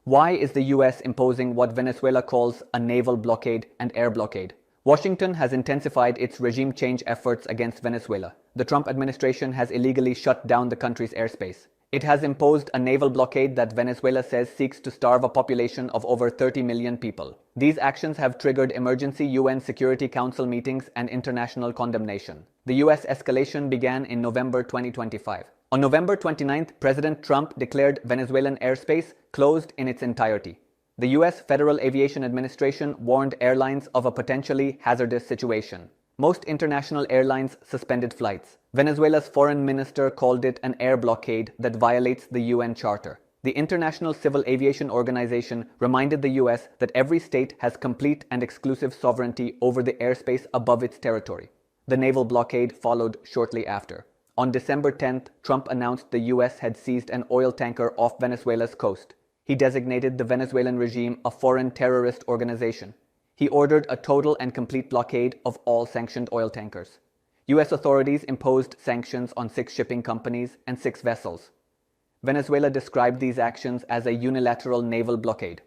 Why is the US imposing what Venezuela calls a naval blockade and air blockade? Washington has intensified its regime change efforts against Venezuela. The Trump administration has illegally shut down the country's airspace. It has imposed a naval blockade that Venezuela says seeks to starve a population of over 30 million people. These actions have triggered emergency UN Security Council meetings and international condemnation. The US escalation began in November 2025. On November 29th, President Trump declared Venezuelan airspace closed in its entirety. The US Federal Aviation Administration warned airlines of a potentially hazardous situation. Most international airlines suspended flights. Venezuela's foreign minister called it an air blockade that violates the UN Charter. The International Civil Aviation Organization reminded the US that every state has complete and exclusive sovereignty over the airspace above its territory. The naval blockade followed shortly after. On December 10th, Trump announced the US had seized an oil tanker off Venezuela's coast. He designated the Venezuelan regime a foreign terrorist organization. He ordered a total and complete blockade of all sanctioned oil tankers. US authorities imposed sanctions on 6 shipping companies and 6 vessels. Venezuela described these actions as a unilateral naval blockade.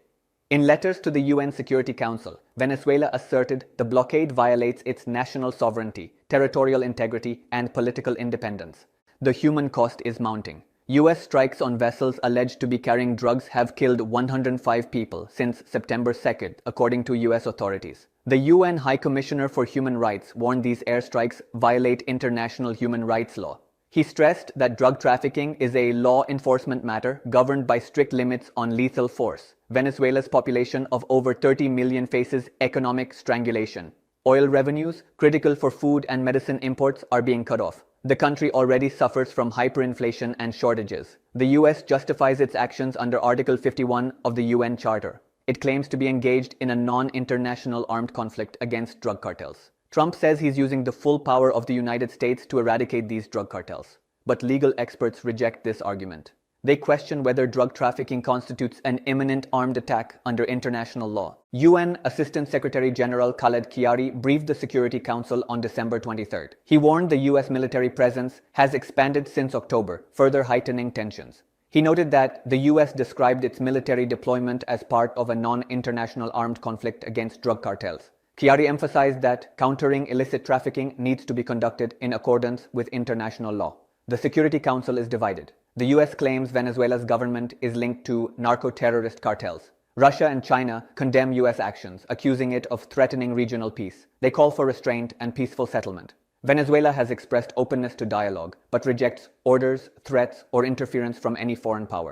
In letters to the UN Security Council, Venezuela asserted the blockade violates its national sovereignty, territorial integrity, and political independence. The human cost is mounting. US strikes on vessels alleged to be carrying drugs have killed 105 people since September 2nd, according to US authorities. The UN High Commissioner for Human Rights warned these airstrikes violate international human rights law. He stressed that drug trafficking is a law enforcement matter governed by strict limits on lethal force. Venezuela's population of over 30 million faces economic strangulation. Oil revenues, critical for food and medicine imports, are being cut off. The country already suffers from hyperinflation and shortages. The US justifies its actions under Article 51 of the UN Charter. It claims to be engaged in a non-international armed conflict against drug cartels. Trump says he's using the full power of the United States to eradicate these drug cartels. But legal experts reject this argument. They question whether drug trafficking constitutes an imminent armed attack under international law. UN Assistant Secretary General Khaled Kiari briefed the Security Council on December 23rd. He warned the US military presence has expanded since October, further heightening tensions. He noted that the US described its military deployment as part of a non-international armed conflict against drug cartels. Kiari emphasized that countering illicit trafficking needs to be conducted in accordance with international law. The Security Council is divided. The US claims Venezuela's government is linked to narco-terrorist cartels. Russia and China condemn US actions, accusing it of threatening regional peace. They call for restraint and peaceful settlement. Venezuela has expressed openness to dialogue, but rejects orders, threats, or interference from any foreign power.